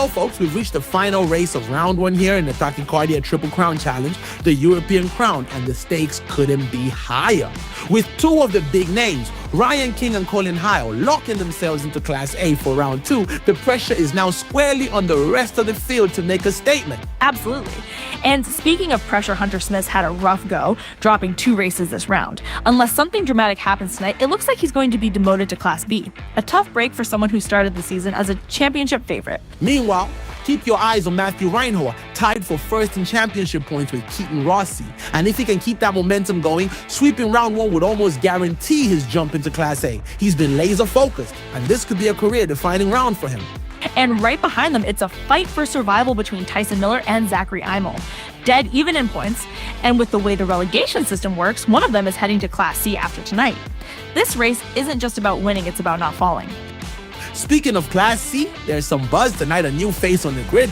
Well, folks, we've reached the final race of round one here in the Tachycardia Triple Crown Challenge, the European Crown, and the stakes couldn't be higher. With two of the big names, Ryan King and Colin Hile, locking themselves into Class A for round two, the pressure is now squarely on the rest of the field to make a statement. Absolutely. And speaking of pressure, Hunter Smith's had a rough go, dropping 2 races this round. Unless something dramatic happens tonight, it looks like he's going to be demoted to Class B. A tough break for someone who started the season as a championship favorite. Meanwhile, keep your eyes on Matthew Reinhold, tied for first in championship points with Keaton Rossi. And if he can keep that momentum going, sweeping round one would almost guarantee his jump into Class A. He's been laser focused, and this could be a career-defining round for him. And right behind them, it's a fight for survival between Tyson Miller and Zachary Imel. Dead even in points, and with the way the relegation system works, one of them is heading to Class C after tonight. This race isn't just about winning, it's about not falling. Speaking of Class C, there's some buzz tonight, a new face on the grid.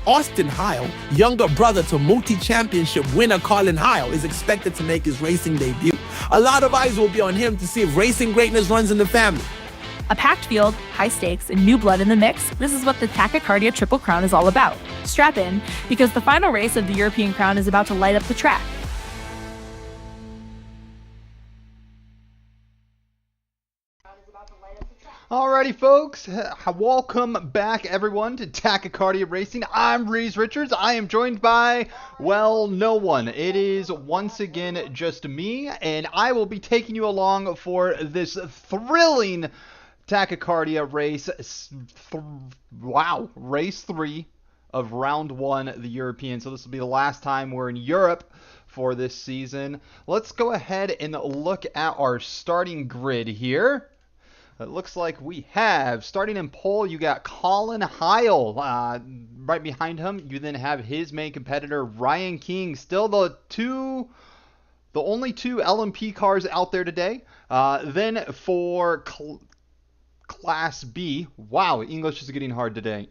Austin Hile, younger brother to multi-championship winner Colin Hile, is expected to make his racing debut. A lot of eyes will be on him to see if racing greatness runs in the family. A packed field, high stakes, and new blood in the mix, this is what the Tachycardia Triple Crown is all about. Strap in, because the final race of the European Crown is about to light up the track. Alrighty, folks, welcome back, everyone, to Tachycardia Racing. I'm Reese Richards. I am joined by, well, no one. It is once again just me, and I will be taking you along for this thrilling Tachycardia race. Race 3 of round 1, the European. So this will be the last time we're in Europe for this season. Let's go ahead and look at our starting grid here. It looks like we have, starting in pole, you got Colin Hile. Right behind him, you then have his main competitor, Ryan King. Still the only two LMP cars out there today. Then for Class B, wow, English is getting hard today.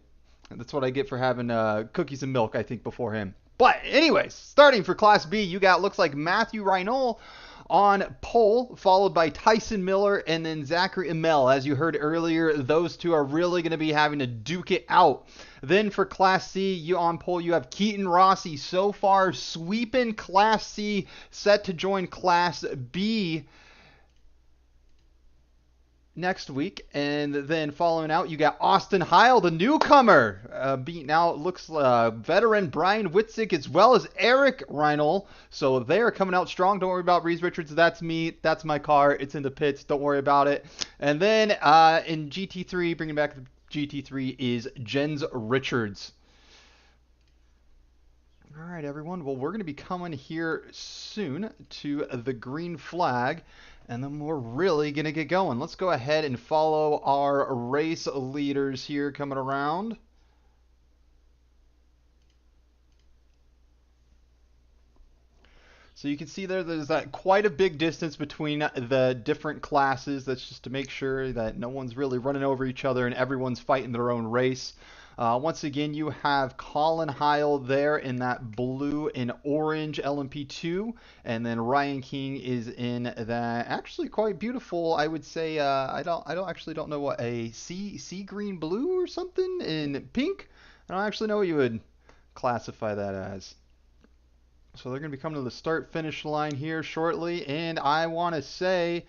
That's what I get for having cookies and milk, I think, before him. But anyways, starting for Class B, you got, looks like Matthew Reinhold on pole, followed by Tyson Miller and then Zachary Imel. As you heard earlier, those two are really going to be having to duke it out. Then for Class C, you on pole, you have Keaton Rossi, so far sweeping Class C, set to join Class B next week. And then following out, you got Austin Hile, the newcomer, beating out, looks veteran Brian Witzik as well as Eric Reinhold. So they are coming out strong. Don't worry about Reese Richards. That's me. That's my car. It's in the pits. Don't worry about it. And then in GT3, bringing back the GT3 is Jens Richards. All right, everyone. Well, we're going to be coming here soon to the green flag, and then we're really going to get going. Let's go ahead and follow our race leaders here coming around. So you can see there's that quite a big distance between the different classes. That's just to make sure that no one's really running over each other and everyone's fighting their own race. Once again, you have Colin Hile there in that blue and orange LMP2, and then Ryan King is in that actually quite beautiful, I would say, I don't know what, a sea green blue or something in pink. I don't actually know what you would classify that as. So they're going to be coming to the start-finish line here shortly, and I want to say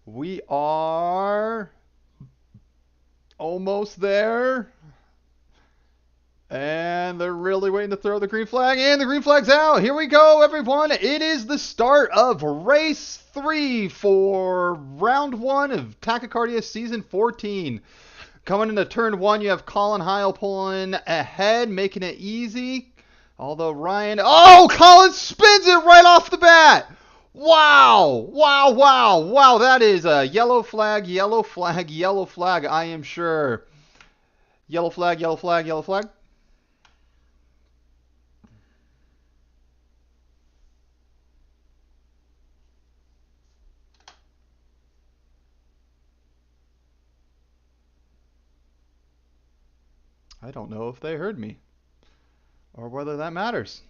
we are almost there. And they're really waiting to throw the green flag, and the green flag's out. Here we go, everyone. It is the start of race 3 for round 1 of Tachycardia season 14. Coming into turn 1, you have Colin Hile pulling ahead, making it easy. Although Ryan, Colin spins it right off the bat. Wow, that is a yellow flag, I am sure. Yellow flag. I don't know if they heard me or whether that matters.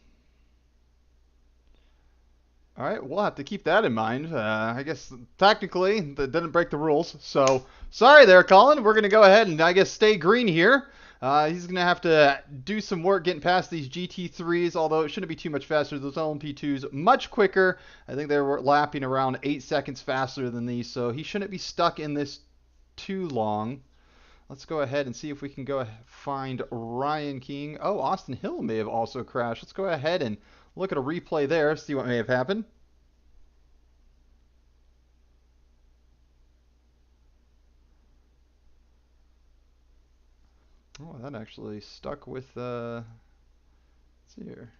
All right, we'll have to keep that in mind. I guess technically that didn't break the rules. So sorry there, Colin. We're going to go ahead and I guess stay green here. He's going to have to do some work getting past these GT3s, although it shouldn't be too much faster. Those LMP2s much quicker. I think they were lapping around 8 seconds faster than these, so he shouldn't be stuck in this too long. Let's go ahead and see if we can go find Ryan King. Oh, Austin Hill may have also crashed. Let's go ahead and look at a replay there, see what may have happened. Oh, that actually stuck with, let's see here.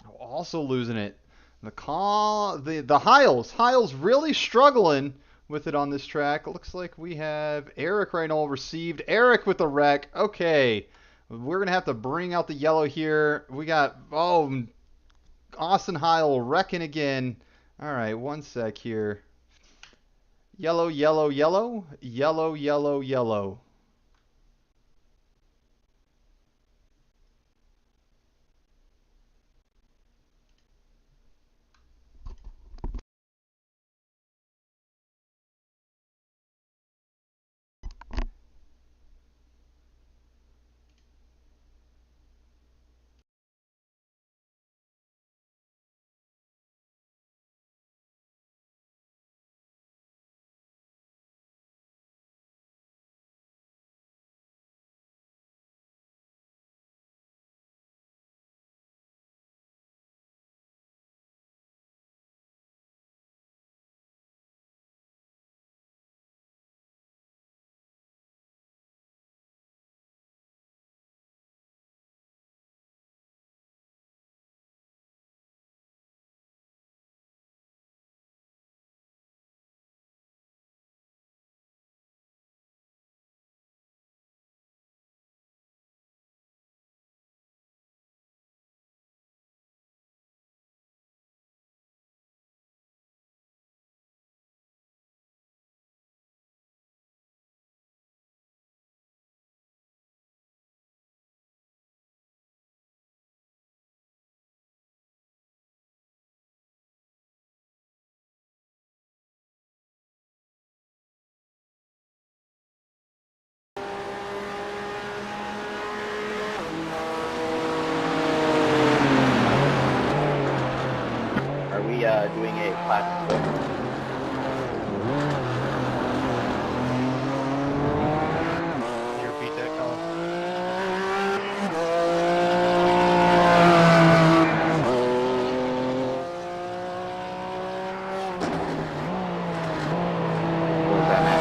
Oh, also losing it. The Hiles really struggling with it on this track. It looks like we have Eric Reynolds received. Eric with the wreck. Okay. We're going to have to bring out the yellow here. We got, oh, Austin Heil wrecking again. All right, one sec here. Yellow, yellow, yellow. Yellow, yellow, yellow. Doing a class. Can you repeat that, Colin? What was that, Matt?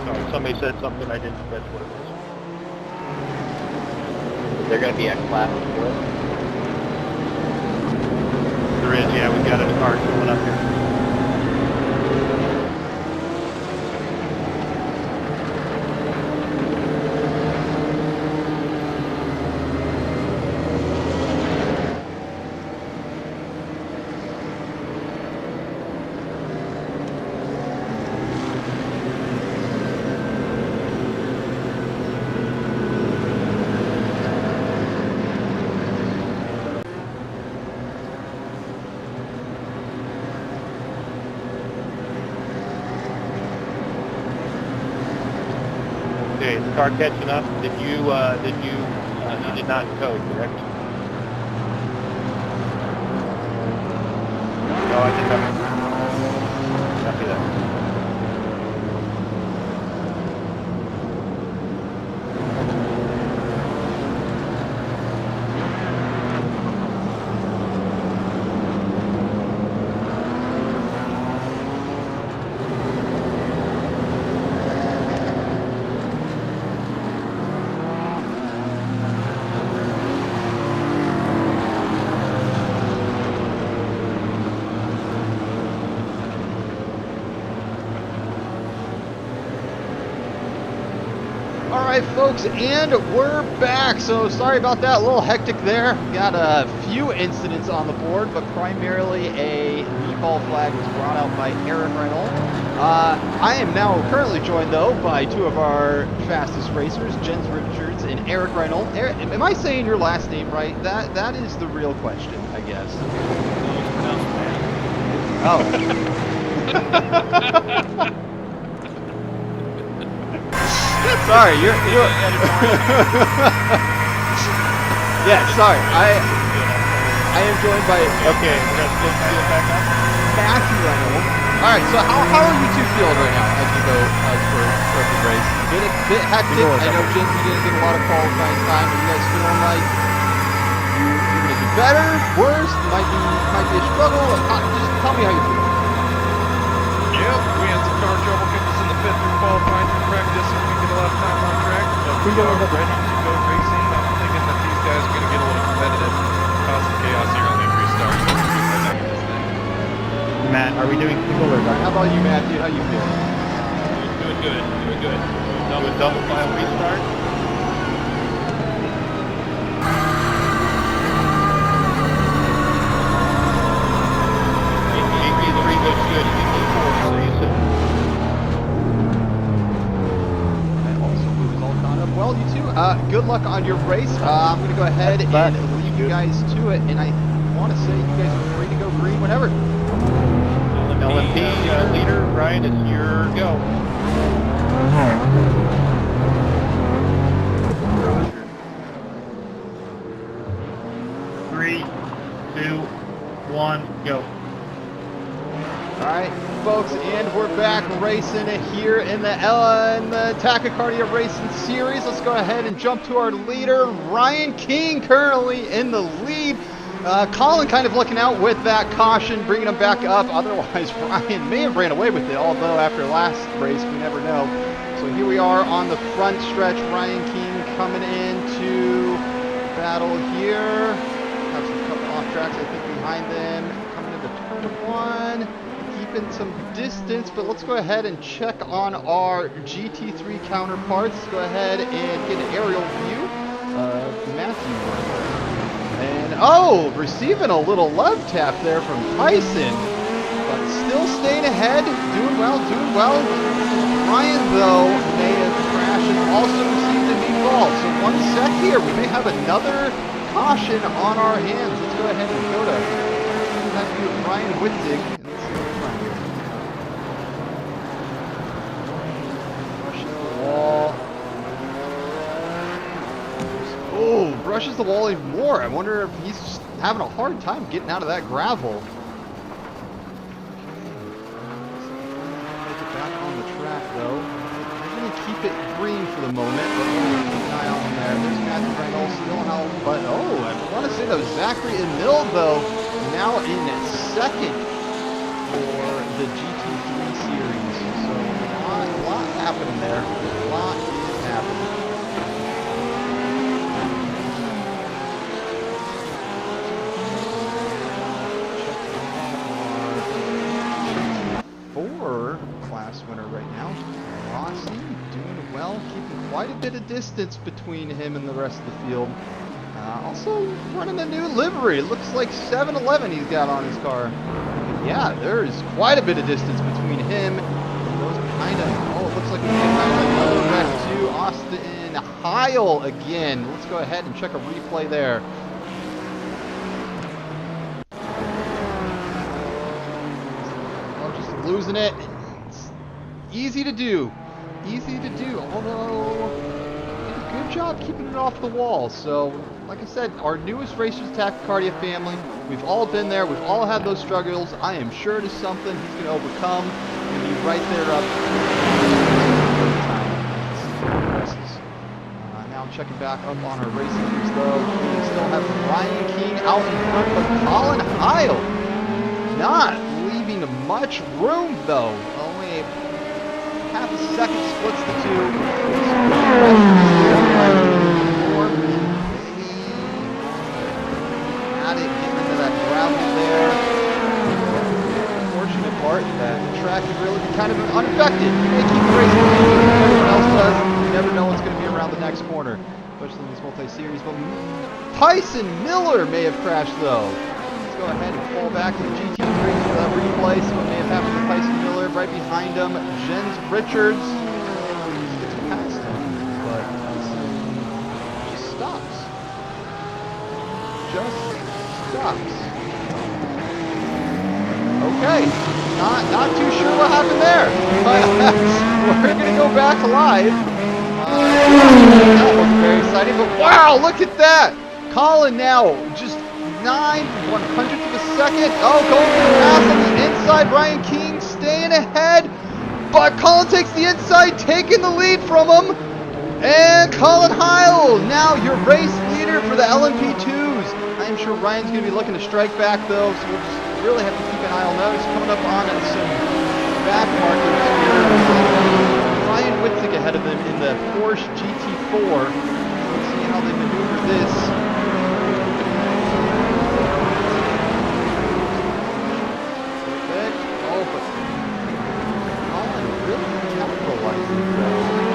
Sorry, somebody said something, I didn't catch what it was. Is there going to be a class for it? There is, yeah, we've got a car coming up here. Okay, is the car catching up? You did not code, correct? No, I did not. Copy that. Alright folks, and we're back. So sorry about that, a little hectic there. Got a few incidents on the board, but primarily a default flag was brought out by Eric Reynolds. I am now currently joined though by two of our fastest racers, Jens Richards and Eric Reynolds. Eric, am I saying your last name right? That is the real question, I guess. Oh. Sorry, you're yeah, sorry. I am joined by Okay, we're gonna split the field back up. Matthew Reynolds. All right, so how are you two feeling right now as we go for the race? Bit hectic. I know Jim, you didn't get a lot of qualifying time. Are you guys feeling like you're gonna do better, worse? Might be a struggle. Just tell me how you feel. Yep, we had some car trouble kept us in the pit through qualifying for practice, and we get a lot of time on track. But we are ready to go racing. I'm thinking that these guys are going to get a little competitive, cause some chaos here on the restart. So we'll get right back to this thing. Matt, are we doing single or double? How about you, Matthew? How you feeling? Doing good, doing good. Double file restart. Well, you two, good luck on your race. I'm going to go ahead and leave you guys to it, and I want to say you guys are free to go green whenever. LMP leader, Ryan, it's your go. Three, two, one, go. All right, folks, and we're back racing here in the Tachycardia Racing Series. Let's go ahead and jump to our leader, Ryan King, currently in the lead. Colin kind of looking out with that caution, bringing him back up. Otherwise, Ryan may have ran away with it, although after last race, we never know. So here we are on the front stretch. Ryan King coming into battle here. Have some couple off tracks, I think, behind them. Coming into turn one. Keeping some distance, but let's go ahead and check on our GT3 counterparts. Let's go ahead and get an aerial view of Matthew. And oh, receiving a little love tap there from Tyson, but still staying ahead, doing well, doing well. Ryan, though, may have crashed and also received a knee fall. So 1 sec here, we may have another caution on our hands. Let's go ahead and go to that view of Ryan Wittig. And let's see what we find here. Brushes the wall. Oh, brushes the wall even more. I wonder if he's just having a hard time getting out of that gravel. Okay. Make it back on the track, though. We're going to keep it green for the moment, but we'll keep an eye on him there. There's Matthew Reynolds still out, but oh, I want to say that was Zachary and Mill, though, now in second for the GT3 series. So a lot happening there. A lot is happening. Class winner right now. Rossi doing well, keeping quite a bit of distance between him and the rest of the field. Also running a new livery. It looks like 7-Eleven he's got on his car. But yeah, there's quite a bit of distance between him and those behind him. Oh, it looks like we have another wreck too. Austin Heil again. Let's go ahead and check a replay there. Oh, just losing it. Easy to do, although did a good job keeping it off the wall. So, like I said, our newest Racers Tachycardia family, we've all been there, we've all had those struggles. I am sure it is something he's going to overcome and be right there up. Now checking back up on our racing crews, though. We still have Ryan King out in front, but Colin Heil not leaving much room, though. Only half a second splits the two. At it, getting into that gravel there. Fortunate part that the track has really been kind of unaffected. You may keep racing, everyone else does. You never know what's going to be around the next corner, especially in this multi-series. But Tyson Miller may have crashed, though. Let's go ahead and fall back to the GT3 for that replay. So what may have happened to Tyson Miller. Right behind him, Jens Richards gets past him, but just stops. Just stops. Okay, not too sure what happened there. We're gonna go back live. That wasn't very exciting, but wow, look at that! Colin now just 9/100th of a second. Oh, going for the pass on the inside. Ryan King staying ahead, but Colin takes the inside, taking the lead from him. And Colin Heil, now your race leader for the LMP2s. I'm sure Ryan's going to be looking to strike back though, so we'll just really have to keep an eye on those. Coming up on some back markers here. Ryan Witzig ahead of them in the Porsche GT4. Let's see how they maneuver this. Perfect. Oh, but Colin really capitalizing though.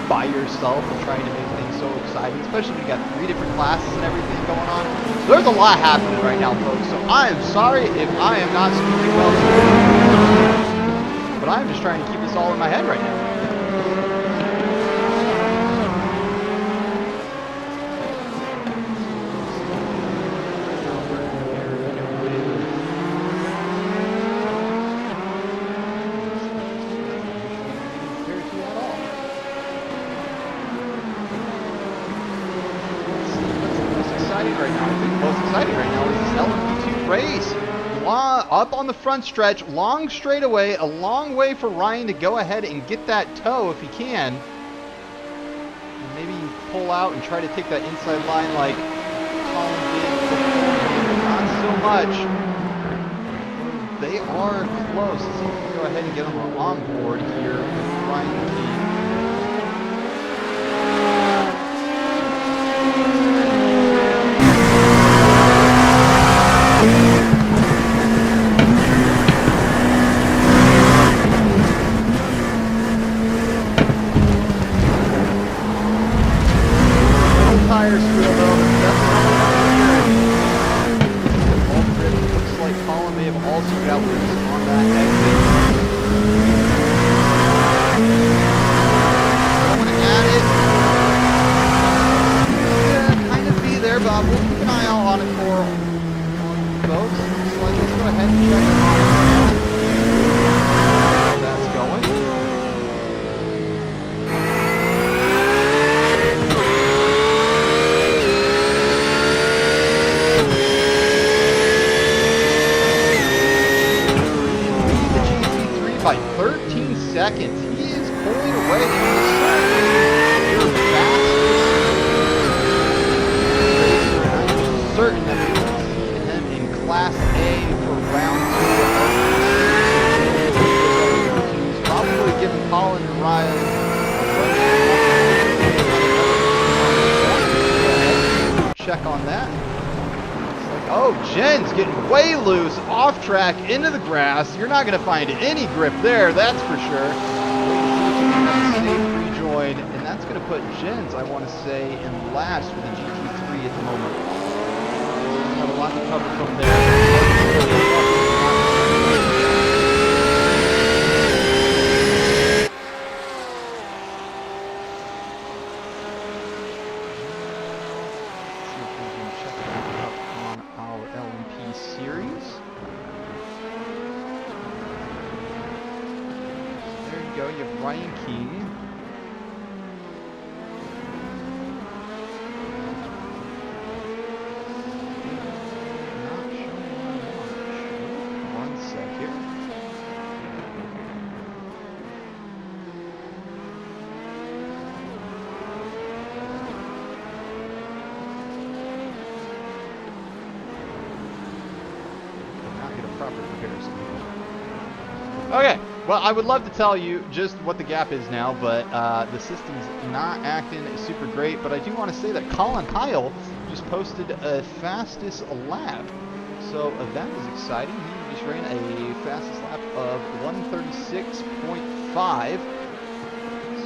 By yourself and trying to make things so exciting, especially when you got 3 different classes and everything going on. So there's a lot happening right now, folks. So I am sorry if I am not speaking well to you, but I'm just trying to keep this all in my head right now. Up on the front stretch, long straightaway, a long way for Ryan to go ahead and get that toe if he can. And maybe pull out and try to take that inside line like Colin did before. Not so much. They are close. Let's see if we can go ahead and get them on board here with Ryan King. Tires feel though, looks like Colin may have also got loose on that exit. Going at it. Yeah, kind of be there, but we'll keep an eye out on it for folks. So let's go ahead and check it on how that's going. By 13 seconds. He is pulling away in the I'm certain that we will see him in Class A for round 2. He's probably giving Colin and Ryan check on that. Oh, Jen's getting way loose, off track, into the grass. You're not going to find any grip there, that's for sure. Safe rejoin, and that's going to put Jen's, I want to say, in last for the GT3 at the moment. We have a lot to cover from there. You have Ryan King. Not showing much. One sec here. Not get a proper comparison. Okay. Well, I would love to tell you just what the gap is now, but the system's not acting super great. But I do want to say that Colin Heil just posted a fastest lap. So that is exciting. He just ran a fastest lap of 136.5. So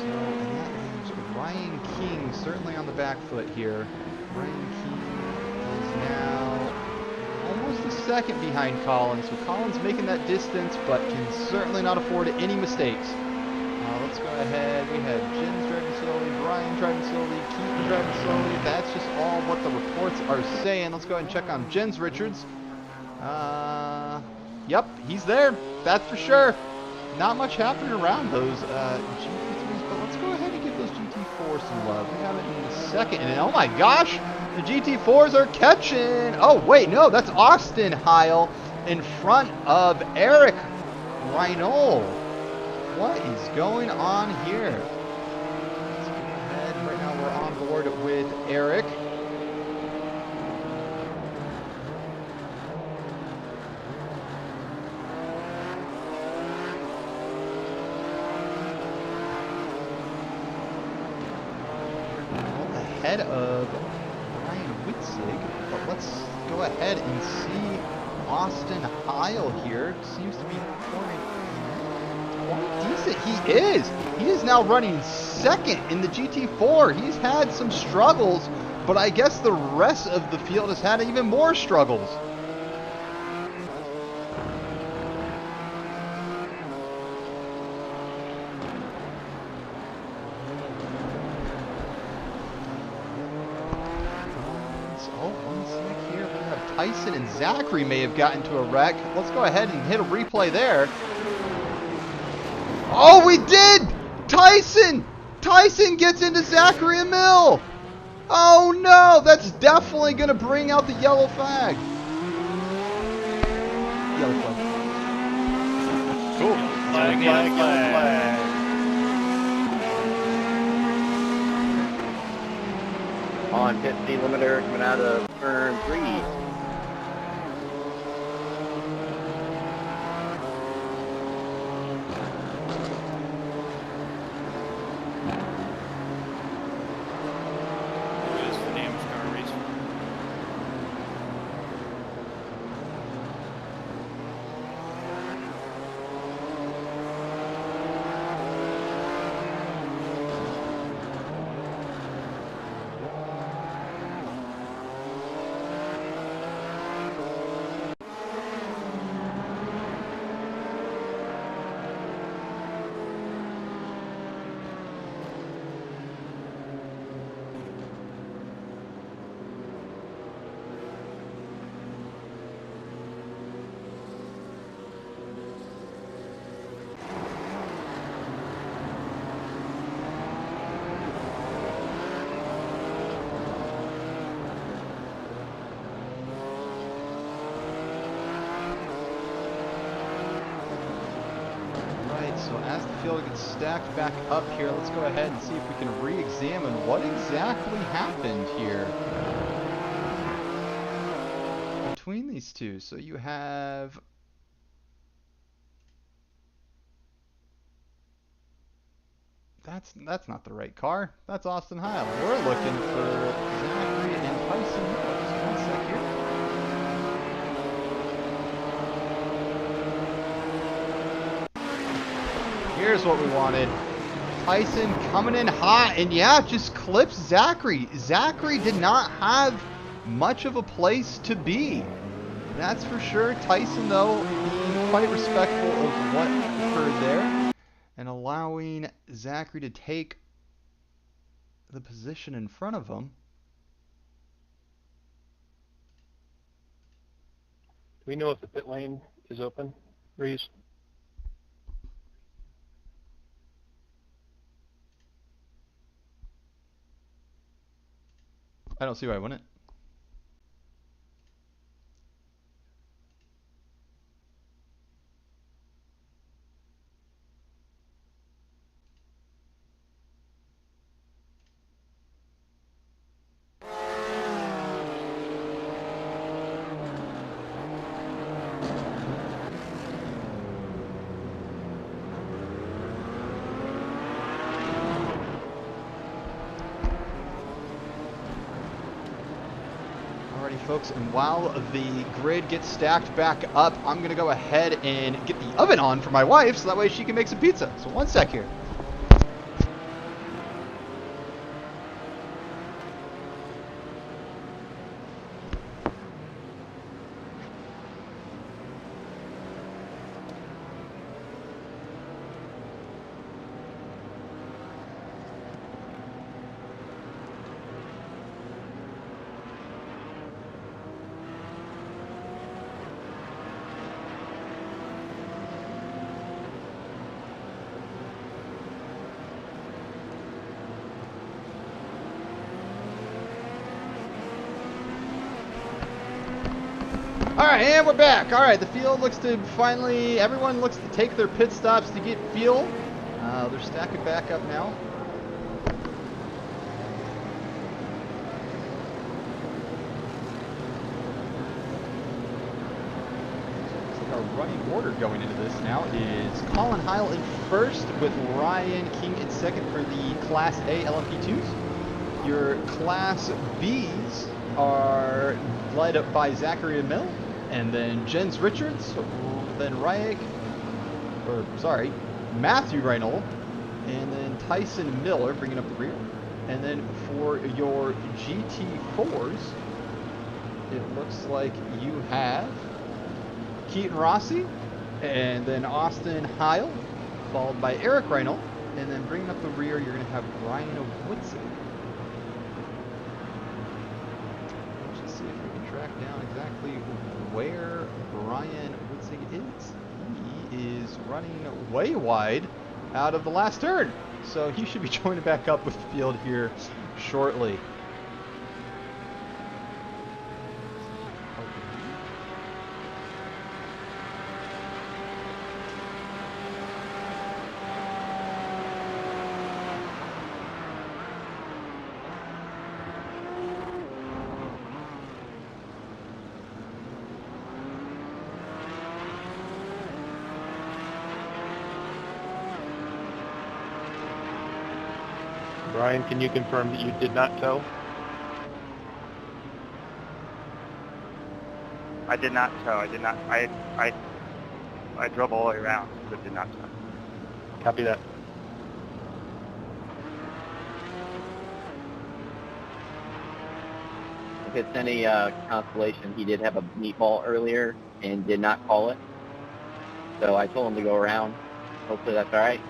and that leaves Ryan King certainly on the back foot here. Ryan King is now almost a second behind Collins. So Collins making that distance, but can certainly not afford any mistakes. Let's go ahead. We have Jens driving slowly, Brian driving slowly, Keaton driving slowly. That's just all what the reports are saying. Let's go ahead and check on Jens Richards. Yep, he's there. That's for sure. Not much happening around those GT3s, but let's go ahead and give those GT4s some love. We have it in a second, and oh my gosh, the GT4s are catching. Oh wait, no, that's Austin Heil in front of Eric Reinold. What is going on here? Let's go ahead. Right now we're on board with Eric. Ahead of Ryan Witzig, but let's go ahead and see Austin Heil here. Seems to be performing quite decent. He is now running second in the GT4. He's had some struggles, but I guess the rest of the field has had even more struggles. Tyson and Zachary may have gotten to a wreck. Let's go ahead and hit a replay there. Oh, we did! Tyson gets into Zachary and Mill. Oh no, that's definitely going to bring out the yellow flag. Yellow flag. Cool. Flag. On pit speed limiter coming out of turn 3. So as the field gets stacked back up here, let's go ahead and see if we can re-examine what exactly happened here between these two. So you have that's not the right car. That's Austin Heil. We're looking for Zachary and Tyson Miller. Just one sec here. Here's what we wanted. Tyson coming in hot, and yeah, just clips Zachary. Zachary did not have much of a place to be. That's for sure. Tyson, though, being quite respectful of what occurred there and allowing Zachary to take the position in front of him. Do we know if the pit lane is open, Reese? I don't see why I wouldn't. Folks, and while the grid gets stacked back up, I'm gonna go ahead and get the oven on for my wife so that way she can make some pizza. So one sec here. right, and we're back. All right, the field looks to finally, everyone looks to take their pit stops to get fuel. They're stacking back up now. Our running order going into this now is Colin Heil in first with Ryan King in second for the Class A LMP2s. Your Class Bs are led up by Zachary Mill, and then Jens Richards, then Matthew Reynolds, and then Tyson Miller bringing up the rear. And then for your GT4s, it looks like you have Keaton Rossi, and then Austin Heil, followed by Eric Reynolds, and then bringing up the rear, you're going to have Ryan Whitsick. Let's see if we can track down exactly where Ryan Whitsick is. He is running way wide out of the last turn, so he should be joining back up with the field here shortly. Brian, can you confirm that you did not tow? I did not tow. I did not. I drove all the way around, but did not tow. Copy that. If it's any consolation, he did have a meatball earlier and did not call it. So I told him to go around. Hopefully that's all right.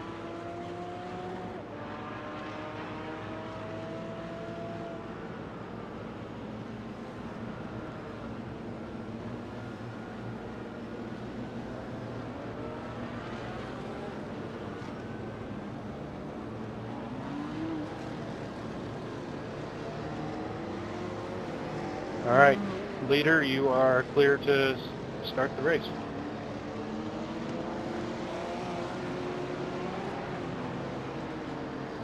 All right, leader, you are clear to start the race.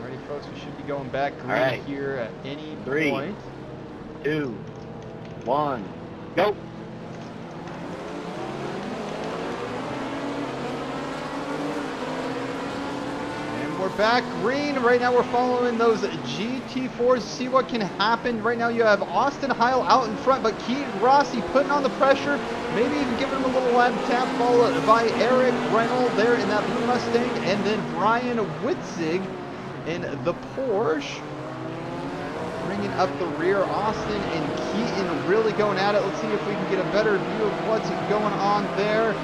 Alrighty, folks, we should be going back green right. here at any 3, point. 2, 1, go. We're back green. Right now we're following those GT4s to see what can happen. Right now you have Austin Heil out in front, but Keaton Rossi putting on the pressure, maybe even giving him a little lap tap, followed by Eric Reynolds there in that blue Mustang, and then Brian Witzig in the Porsche. Bringing up the rear, Austin and Keaton really going at it. Let's see if we can get a better view of what's going on there.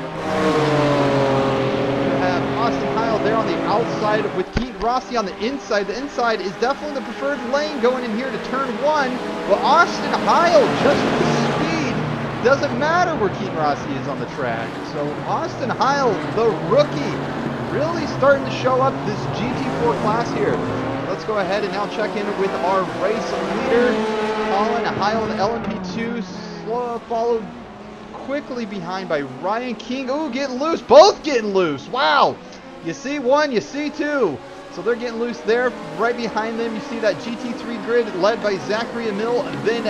Austin Heil there on the outside with Keaton Rossi on the inside. The inside is definitely the preferred lane going in here to turn 1. But Austin Heil, just with the speed, doesn't matter where Keaton Rossi is on the track. So Austin Heil, the rookie, really starting to show up this GT4 class here. Let's go ahead and now check in with our race leader, Colin Heil, the LMP2, followed quickly behind by Ryan King. Ooh, getting loose. Both getting loose. Wow. You see one, you see two. So they're getting loose there. Right behind them, you see that GT3 grid led by Zachary Emil, then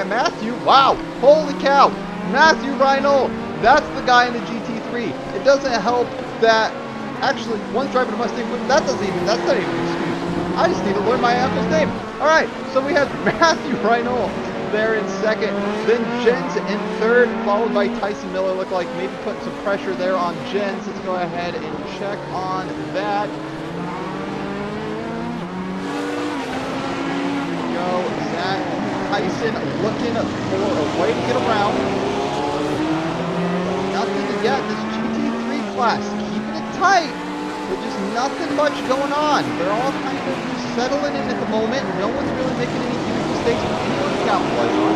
Matthew. Wow. Holy cow. Matthew Reinl. That's the guy in the GT3. It doesn't help that actually one's driving a Mustang, but that's not even an excuse. I just need to learn my uncle's name. All right. So we have Matthew Reinl there in second, then Jens in third, followed by Tyson Miller. Look like maybe putting some pressure there on Jens. Let's go ahead and check on that. Here we go. Zach Tyson looking for a way to get around. Nothing to get this GT3 class. Keeping it tight, but just nothing much going on. They're all kind of just settling in at the moment. No one's really making any huge mistakes for anyone to capitalize on.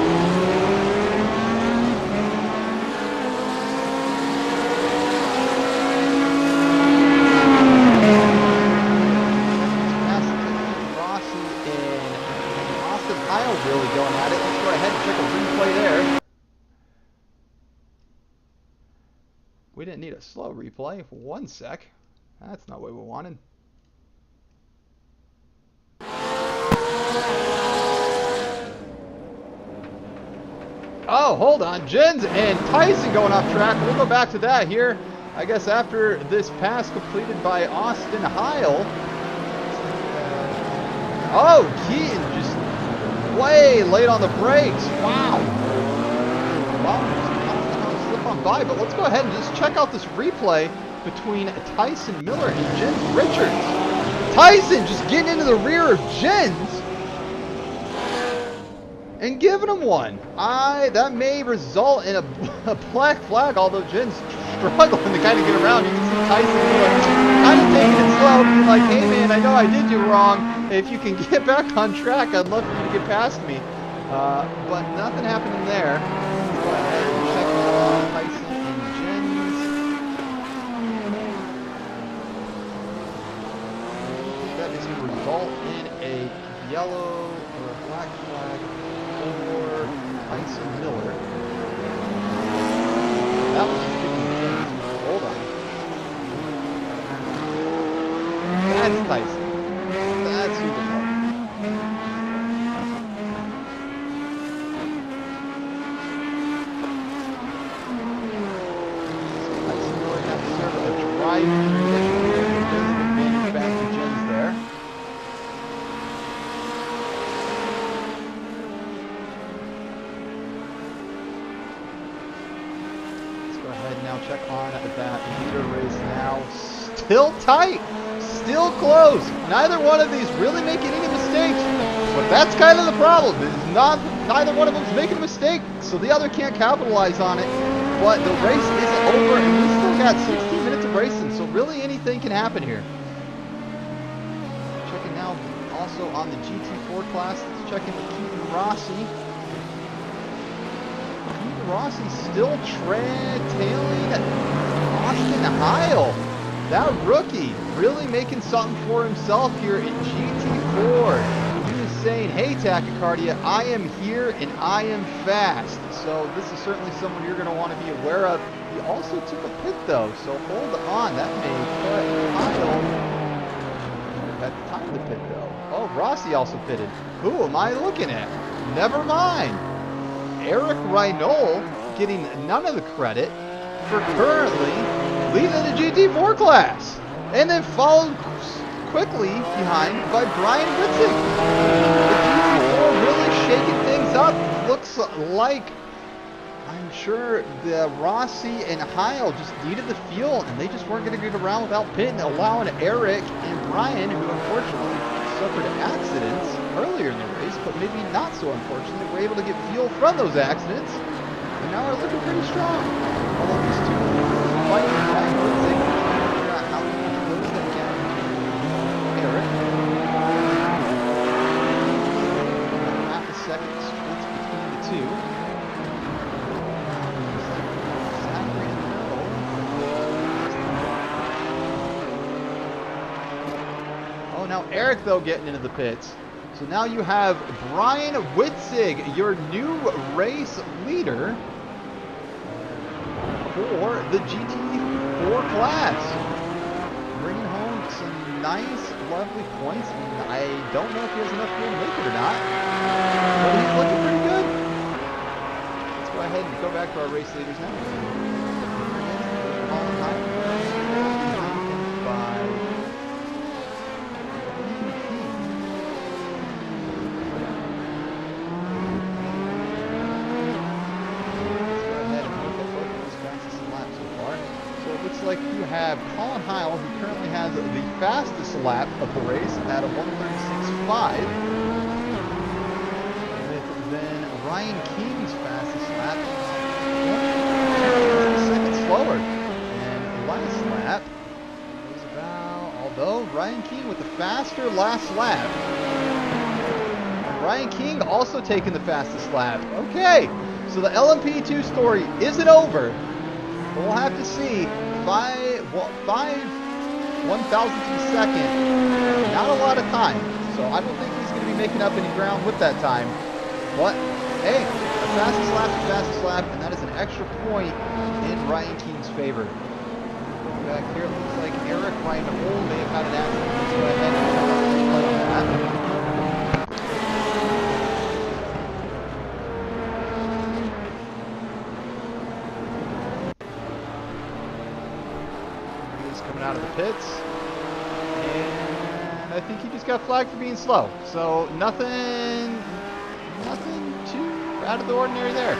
Really going at it. Let's go ahead and check a replay there. We didn't need a slow replay. 1 sec. That's not what we wanted. Oh, hold on. Jens and Tyson going off track. We'll go back to that here. I guess after this pass completed by Austin Heil. Oh, Keaton just way late on the brakes. Wow. Wow, slip on by. But let's go ahead and just check out this replay between Tyson Miller and Jens Richards. Tyson just getting into the rear of Jens and giving him one. That may result in a black flag, although Jens struggling to kind of get around. You can see Tyson kind of taking it slow, being like, hey man, I know I did you wrong. If you can get back on track, I'd love for you to get past me. But nothing happening there. Let's go ahead and check out Tyson and Jens. That is going to result in a yellow or a black flag for Tyson Miller. That was just picking Jens. Hold on. That's Tyson. That's who the hell. Tyson Miller has to serve a drive transition here. There's an advantage back to Jens there. Now check on that leader race now. Still tight, still close. Neither one of these really making any mistakes. But that's kind of the problem. Is neither one of them is making a mistake, so the other can't capitalize on it. But the race isn't over, and we still got 16 minutes of racing, so really anything can happen here. Checking now also on the GT4 class. Let's check in with Keaton Rossi. Rossi still tailing Austin Heil. That rookie really making something for himself here in GT4. He was saying, hey Tachycardia, I am here and I am fast. So this is certainly someone you're going to want to be aware of. He also took a pit though, so hold on. That may put Heil at the time of the pit though. Oh, Rossi also pitted. Who am I looking at? Never mind. Eric Reinold getting none of the credit for currently leading the GT4 class. And then followed quickly behind by Brian Witzig. The GT4 really shaking things up. Looks like, I'm sure the Rossi and Heil just needed the fuel and they just weren't going to get around without pitting, allowing Eric and Brian, who unfortunately suffered accidents earlier in the race, but maybe not so unfortunately, were able to get fuel from those accidents, and now are looking pretty strong. Although these two fighting Brian Witzig, trying to figure out how to close that gap to Eric. Half a second splits between the two. Oh, now Eric though getting into the pits. So now you have Brian Witzig, your new race leader for the GT4 class. Bringing home some nice, lovely points. I don't know if he has enough fuel to make it or not, but he's looking pretty good. Let's go ahead and go back to our race leaders now. Like you have Colin Heil, who currently has the fastest lap of the race at a 1:36.5. With then Ryan King's fastest lap 1 seconds slower. And last lap was about, although Ryan King with the faster last lap. Ryan King also taking the fastest lap. Okay, so the LMP2 story isn't over. But we'll have to see. 5 1,000ths of a second, not a lot of time, so I don't think he's going to be making up any ground with that time, but hey, the fastest lap, and that is an extra point in Ryan King's favor. Back here, it looks like Eric Reinhold may have had an accident. Let's go ahead and check out the replay on that. He's coming out of the pits. And I think he just got flagged for being slow. So nothing too out of the ordinary there.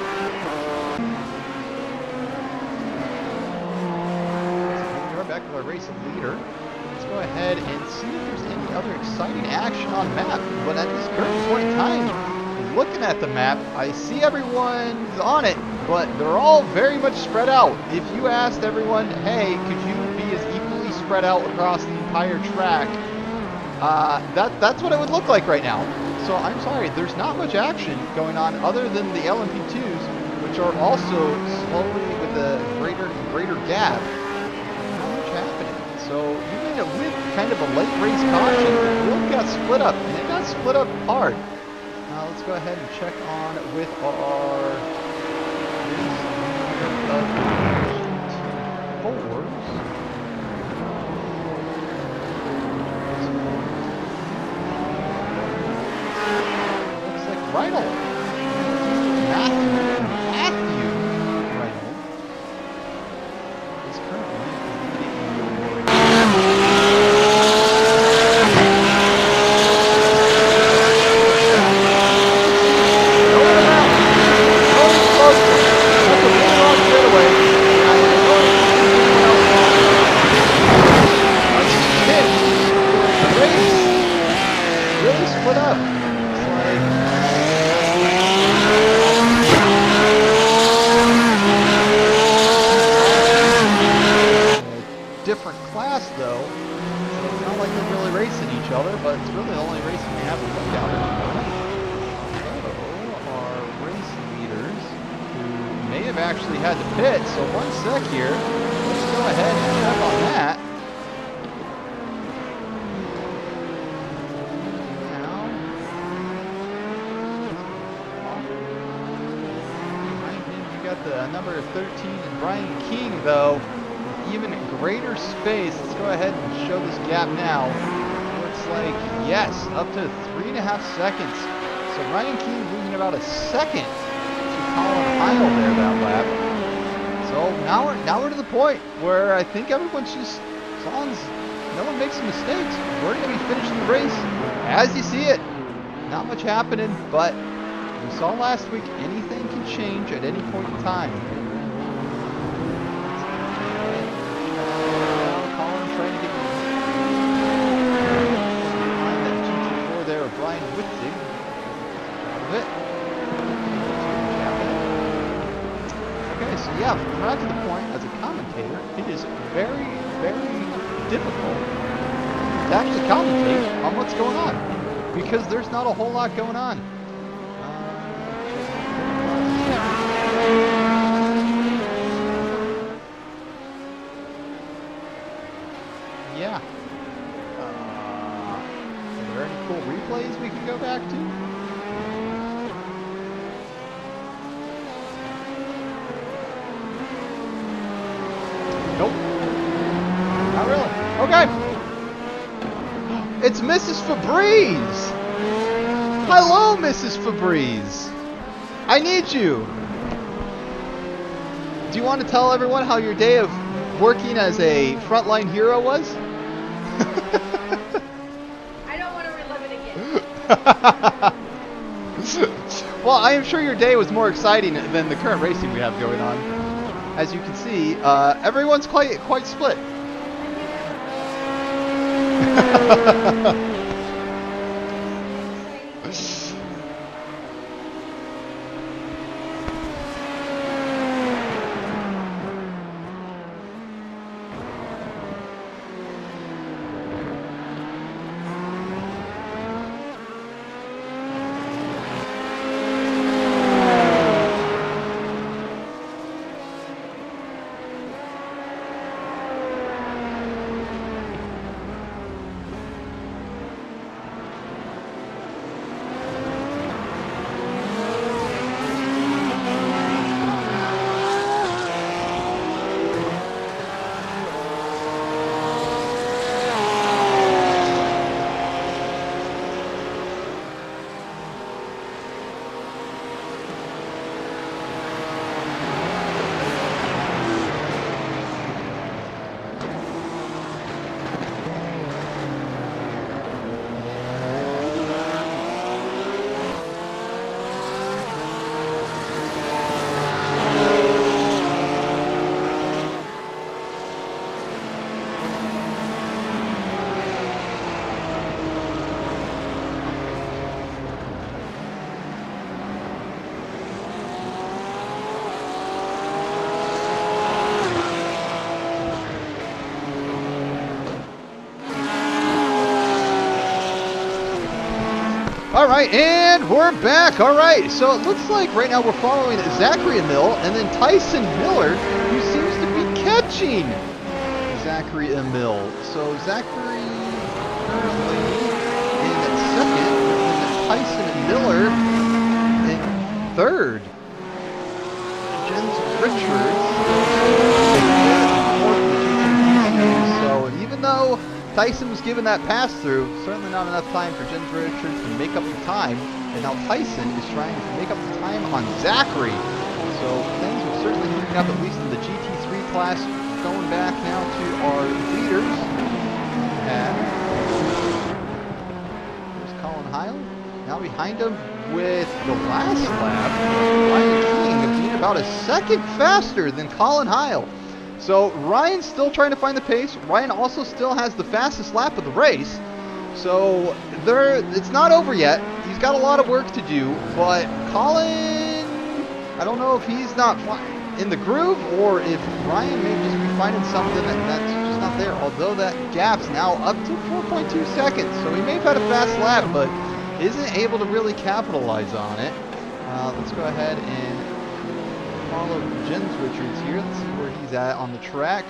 Back with our race leader. Let's go ahead and see if there's any other exciting action on the map. But at this current point in time, looking at the map, I see everyone's on it, but they're all very much spread out. If you asked everyone, hey, could you be as equally spread out across the entire track, that's what it would look like right now. So I'm sorry, there's not much action going on other than the LMP2s, which are also slowly with a greater gap. Happening. So even with kind of a late race caution, the field got split up, and it got split up hard. Let's go ahead and check on with our fours. Looks like Reinhold. Matthew Reinhold is currently. Different class though, so it's not like they're really racing each other, but it's really the only racing we have to look out at. So our race leaders, who may have actually had to pit, so 1 sec here, let's go ahead and check on that. Now, you got the number 13 and Brian King though. Even greater space. Let's go ahead and show this gap now. Looks like, yes, up to 3.5 seconds. So Ryan King losing about a second to Colin Heil there that lap. So now we're to the point where I think everyone's just, as long as no one makes some mistakes, we're going to be finishing the race as you see it. Not much happening, but we saw last week anything can change at any point in time. Brian Witzig out of it. Okay, so yeah, we're out to the point as a commentator, it is very, very difficult to actually commentate on what's going on because there's not a whole lot going on. Yeah. Are there any cool replays we can go back to? Nope. Not really. Okay. It's Mrs. Febreze. Hello, Mrs. Febreze. I need you. Do you want to tell everyone how your day of working as a frontline hero was? Well, I am sure your day was more exciting than the current racing we have going on. As you can see, everyone's quite split. All right, and we're back. All right, so it looks like right now we're following Zachary Emil and then Tyson Miller, who seems to be catching Zachary Emil. So Zachary currently in second, and then Tyson Miller in third. Jens Richards. So even though Tyson was given that pass through, certainly not enough time for Jens Richards to make up the time. And now Tyson is trying to make up the time on Zachary. So things are certainly heating up, at least in the GT3 class. Going back now to our leaders. And there's Colin Heil. Now behind him with the last lap, Ryan King being about a second faster than Colin Heil. So Ryan's still trying to find the pace. Ryan also still has the fastest lap of the race. So it's not over yet. He's got a lot of work to do, but Colin, I don't know if he's not in the groove or if Ryan may just be finding something that's just not there. Although that gap's now up to 4.2 seconds. So he may have had a fast lap, but isn't able to really capitalize on it. Let's go ahead and follow Jens Richards here. Let's see where he's at on the track.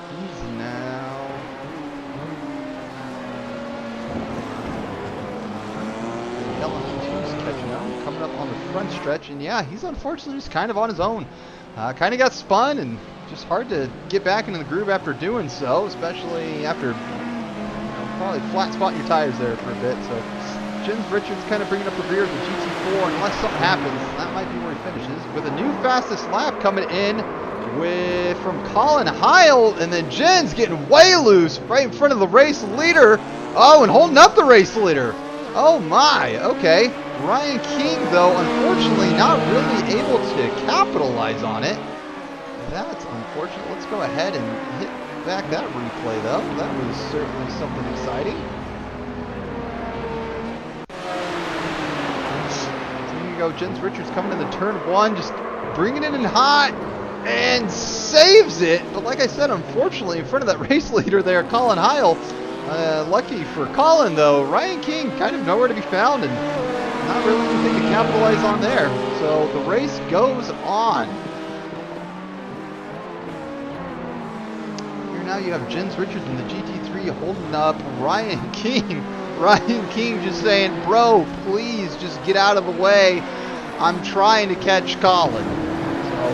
He's now... LMP2's catching up, coming up on the front stretch. And yeah, he's unfortunately just kind of on his own. Kind of got spun and just hard to get back into the groove after doing so, especially after probably flat spotting your tires there for a bit. So Jens Richards kind of bringing up the rear of the GT4, unless something happens, that might be where he finishes. With a new fastest lap coming in from Colin Heil, and then Jens getting way loose right in front of the race leader. Oh, and holding up the race leader. Oh my, okay. Ryan King, though, unfortunately not really able to capitalize on it. That's unfortunate. Let's go ahead and hit back that replay, though. That was certainly something exciting. Go. Jens Richards coming in the turn one, just bringing it in hot and saves it. But like I said, unfortunately, in front of that race leader there, Colin Heil. Lucky for Colin, though, Ryan King kind of nowhere to be found and not really anything to capitalize on there. So the race goes on. Here now you have Jens Richards in the GT3 holding up Ryan King. Ryan King just saying, bro, please just get out of the way. I'm trying to catch Colin. So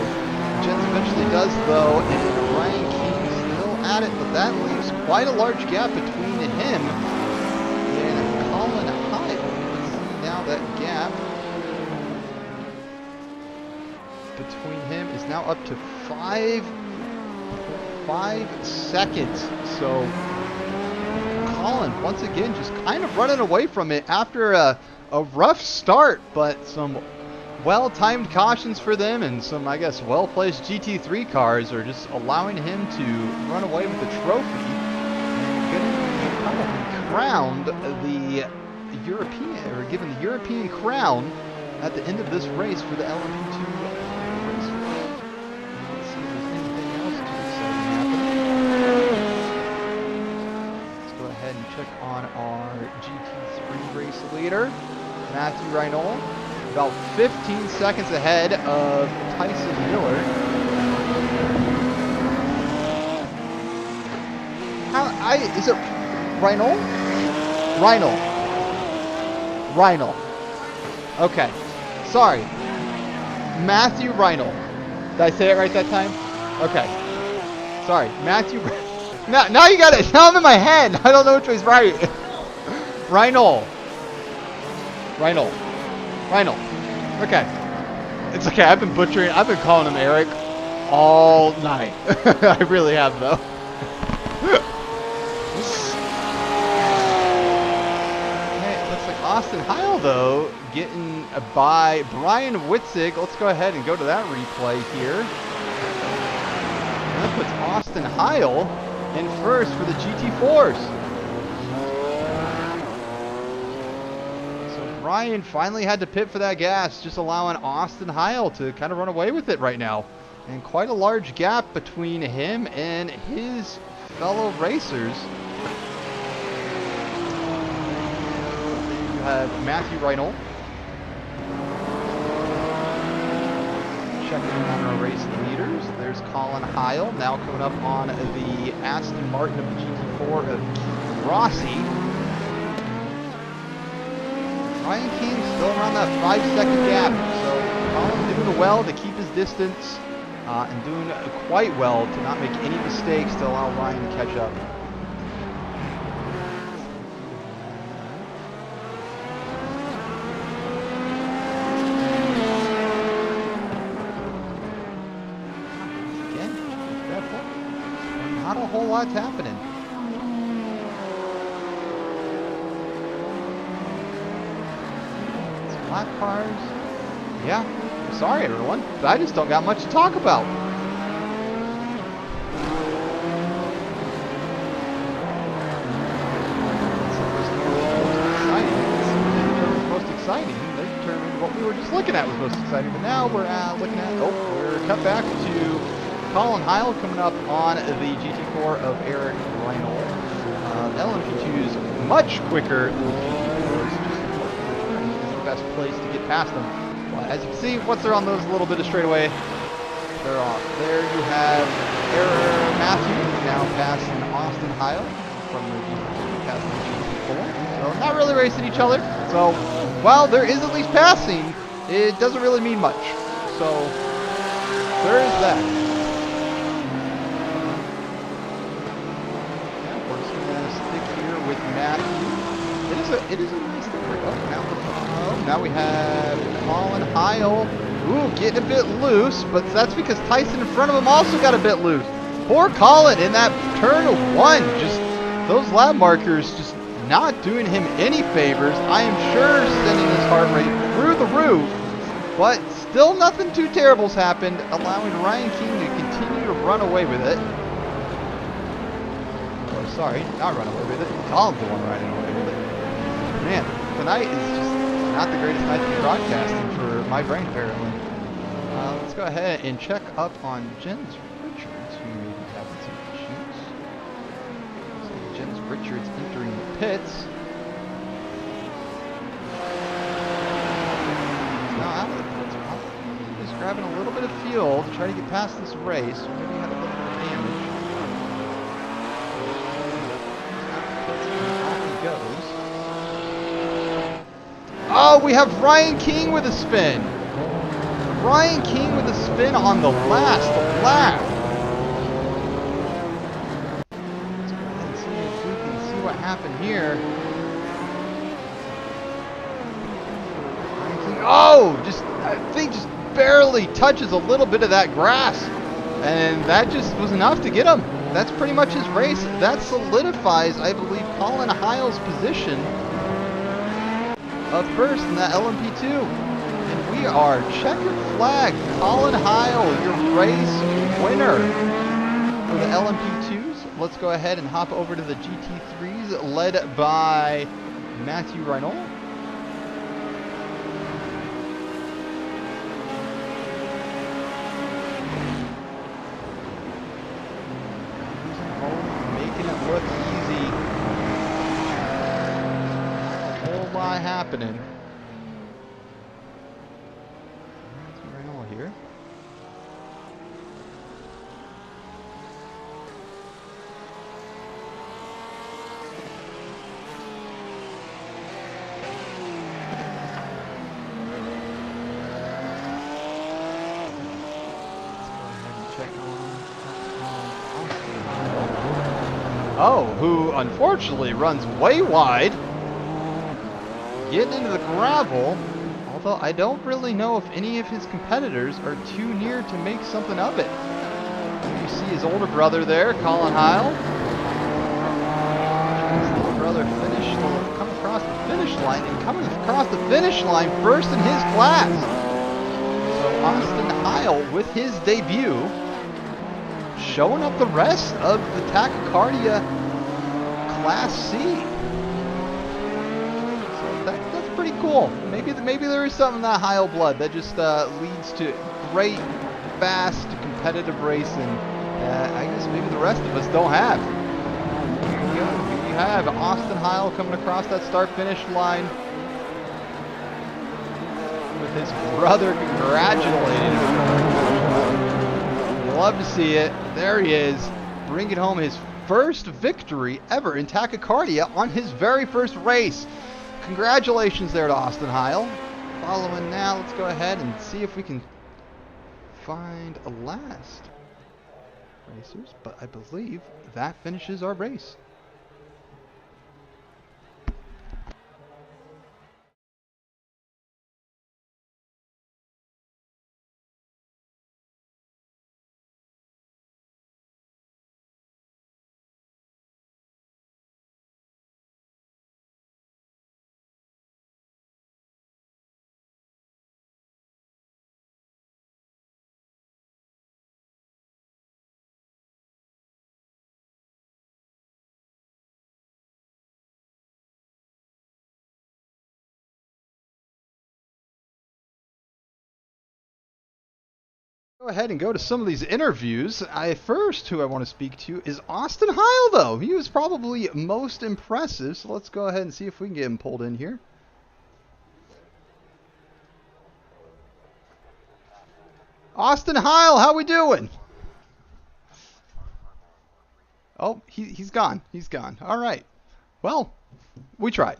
Jens eventually does, though, and Ryan King still at it, but that leaves quite a large gap between him and Colin Heil. Let's see now that gap between him is now up to 5 seconds. So Colin, once again, just kind of running away from it after a rough start, but some well-timed cautions for them and some, I guess, well-placed GT3 cars are just allowing him to run away with the trophy and getting crowned the European, or given the European crown at the end of this race for the LMP2 race. Let's see if there's anything else too exciting happening. Ahead and check on our GT3 race leader, Matthew Reinold, about 15 seconds ahead of Tyson Miller. Is it Reinold? Reinold. Okay. Sorry. Matthew Reinold. Did I say it right that time? Okay. Sorry. Matthew Now you got it. Now I'm in my head. I don't know which way's right. Reinold. Okay. It's okay. I've been butchering. I've been calling him Eric all night. I really have, though. Okay, looks like Austin Heil, though, getting by Brian Witzig. Let's go ahead and go to that replay here. And that puts Austin Heil in first for the GT4s. So Brian finally had to pit for that gas, just allowing Austin Heil to kind of run away with it right now. And quite a large gap between him and his fellow racers. You have Matthew Reinold. Checking in on our race leaders. There's Colin Heil, now coming up on the Aston Martin of the GT4 of Keith Rossi. Ryan King still around that 5-second gap, so Colin doing well to keep his distance and doing quite well to not make any mistakes to allow Ryan to catch up. Not a whole lot's happening. It's flat cars. Yeah, I'm sorry everyone, but I just don't got much to talk about. Most exciting. They determined what we were just looking at was most exciting, but now we're looking at, we're cut back to Colin Heil coming up on the GT4 of Eric Reinold. LMP2 is much quicker than the GT4s. It's the best place to get past them. Well, as you can see, once they're on those little bit of straightaway, they're off. There you have Matthew now passing Austin Heil from the GT4 passing the GT4. So not really racing each other. So while there is at least passing, it doesn't really mean much. So there is that. With Matthew. It is a nice thing. Now we have Colin Heil. Ooh, getting a bit loose, but that's because Tyson in front of him also got a bit loose. Poor Colin in that turn of one. Just those lap markers just not doing him any favors. I am sure sending his heart rate through the roof, but still nothing too terrible's happened, allowing Ryan King to continue to run away with it. Sorry, not run away with it. Colin's the one running away with it. Man, tonight is just not the greatest night to be broadcasting for my brain, apparently. Let's go ahead and check up on Jens Richards, who may be having some issues. So Jens Richards entering the pits. He's now out of the pits. He's grabbing a little bit of fuel to try to get past this race. Maybe he had a little bit of damage. Oh, we have Ryan King with a spin. Ryan King with a spin on the last lap. Let's go ahead and see if we can see what happened here. Ryan King, oh, I think just barely touches a little bit of that grass. And that just was enough to get him. That's pretty much his race. That solidifies, I believe, Colin Heil's position of first in that LMP2. And we are checkered flag. Colin Heil, your race winner for the LMP2s. Let's go ahead and hop over to the GT3s led by Matthew Reinold. Look easy. A whole lot happening. Reynolds here. Oh, who unfortunately runs way wide, getting into the gravel, although I don't really know if any of his competitors are too near to make something of it. You see his older brother there, Colin Heil. His little brother come across the finish line, and coming across the finish line first in his class. So Austin Heil with his debut, showing up the rest of the Tachycardia Class C. So that's pretty cool. Maybe there is something in that Heil blood that just leads to great, fast, competitive racing. I guess maybe the rest of us don't have. Here we go. Here we have Austin Heil coming across that start-finish line his brother congratulating him. Love to see it. There he is, bringing home his first victory ever in Tachycardia on his very first race. Congratulations there to Austin Heil. Following now, let's go ahead and see if we can find a last racers, but I believe that finishes our race. Go ahead and go to some of these interviews. Who I want to speak to is Austin Heil, though. He was probably most impressive, so let's go ahead and see if we can get him pulled in here. Austin Heil, how we doing? Oh, he's gone. He's gone. All right. Well, we tried.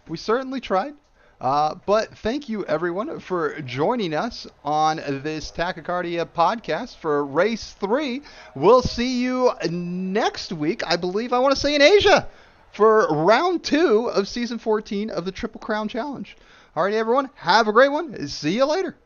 We certainly tried. But thank you, everyone, for joining us on this Tachycardia podcast for Race 3. We'll see you next week, I believe, I want to say in Asia, for Round 2 of Season 14 of the Triple Crown Challenge. All right, everyone, have a great one. See you later.